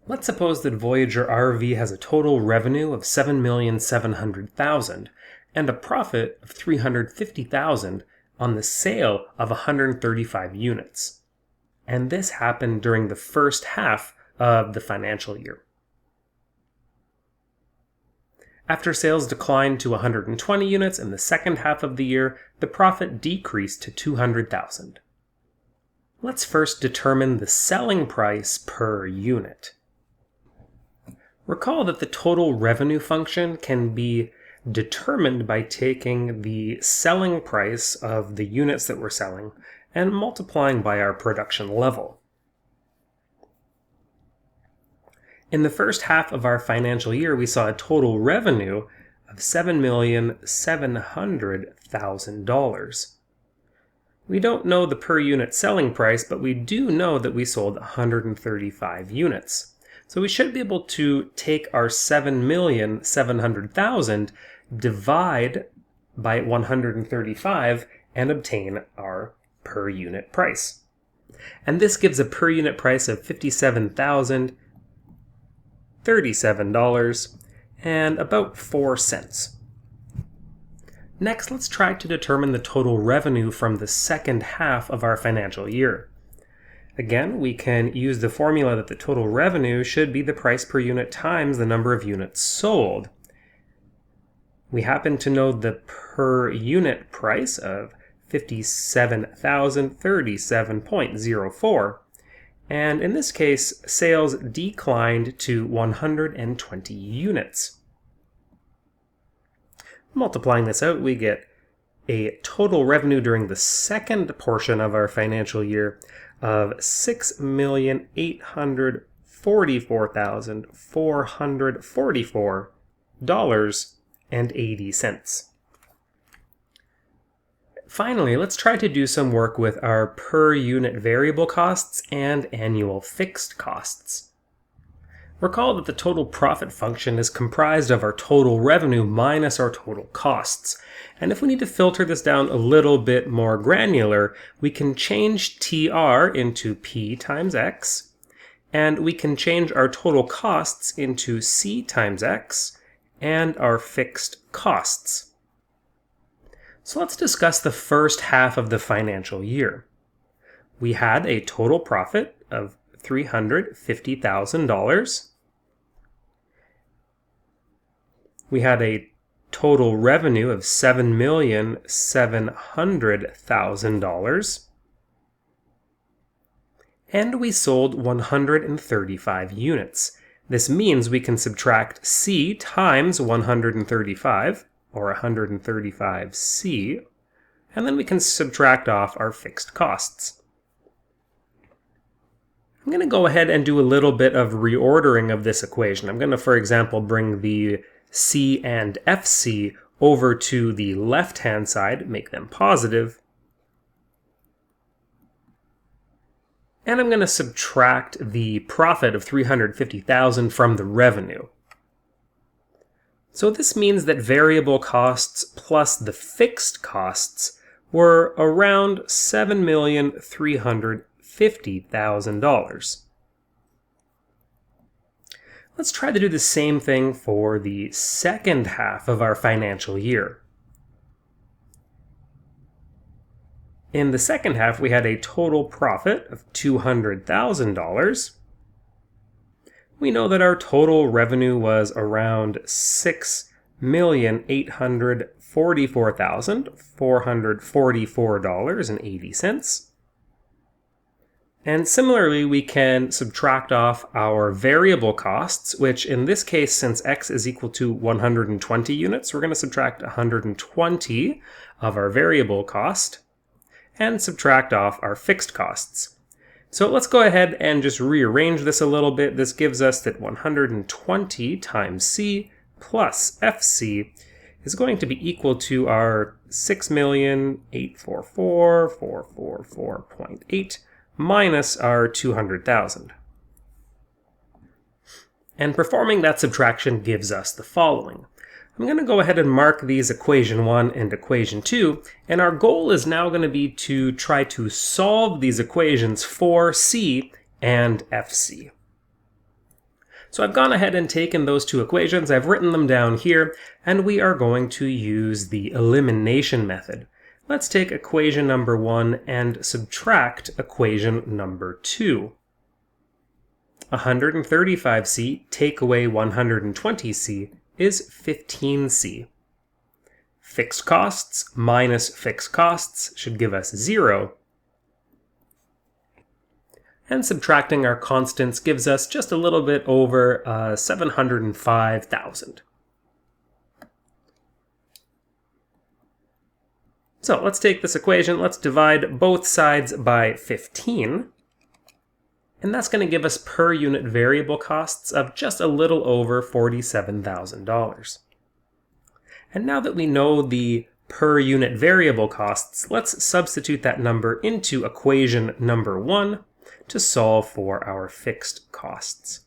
Let's suppose that Voyager RV has a total revenue of $7,700,000 and a profit of $350,000 on the sale of 135 units. And this happened during the first half of the financial year. After sales declined to 120 units in the second half of the year, the profit decreased to $200,000. Let's first determine the selling price per unit. Recall that the total revenue function can be determined by taking the selling price of the units that we're selling and multiplying by our production level. In the first half of our financial year, we saw a total revenue of $7,700,000. We don't know the per unit selling price, but we do know that we sold 135 units. So we should be able to take our $7,700,000, divide by 135, and obtain our per unit price. And this gives a per unit price of $57,037 and about 4 cents. Next, let's try to determine the total revenue from the second half of our financial year. Again, we can use the formula that the total revenue should be the price per unit times the number of units sold. We happen to know the per unit price of $57,037.04, and in this case, sales declined to 120 units. Multiplying this out, we get a total revenue during the second portion of our financial year of $6,844,444.80. Finally, let's try to do some work with our per unit variable costs and annual fixed costs. Recall that the total profit function is comprised of our total revenue minus our total costs. And if we need to filter this down a little bit more granular, we can change TR into P times X, and we can change our total costs into C times X, and our fixed costs. So let's discuss the first half of the financial year. We had a total profit of $350,000. We had a total revenue of $7,700,000. And we sold 135 units. This means we can subtract C times 135, or 135C, and then we can subtract off our fixed costs. I'm going to go ahead and do a little bit of reordering of this equation. I'm going to, for example, bring the C and FC over to the left-hand side, make them positive. And I'm going to subtract the profit of $350,000 from the revenue. So this means that variable costs plus the fixed costs were around $7,350,000. Let's try to do the same thing for the second half of our financial year. In the second half, we had a total profit of $200,000. We know that our total revenue was around $6,844,444.80. And similarly, we can subtract off our variable costs, which in this case, since X is equal to 120 units, we're going to subtract 120 of our variable cost and subtract off our fixed costs. So let's go ahead and just rearrange this a little bit. This gives us that 120 times C plus FC is going to be equal to our 6,844,444.8 minus our 200,000. And performing that subtraction gives us the following. I'm going to go ahead and mark these equation 1 and equation 2, and our goal is now going to be to try to solve these equations for C and FC. So I've gone ahead and taken those two equations, I've written them down here, and we are going to use the elimination method. Let's take equation number 1 and subtract equation number 2. 135c take away 120c is 15c. Fixed costs minus fixed costs should give us 0. And subtracting our constants gives us just a little bit over 705,000. So let's take this equation, let's divide both sides by 15. And that's going to give us per unit variable costs of just a little over $47,000. And now that we know the per unit variable costs, let's substitute that number into equation number 1 to solve for our fixed costs.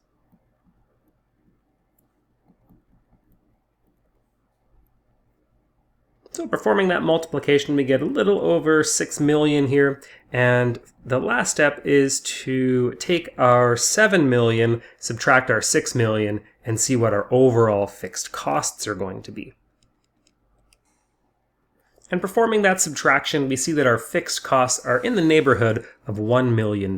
So performing that multiplication, we get a little over 6 million here, and the last step is to take our 7 million, subtract our 6 million, and see what our overall fixed costs are going to be. And performing that subtraction, we see that our fixed costs are in the neighborhood of $1 million.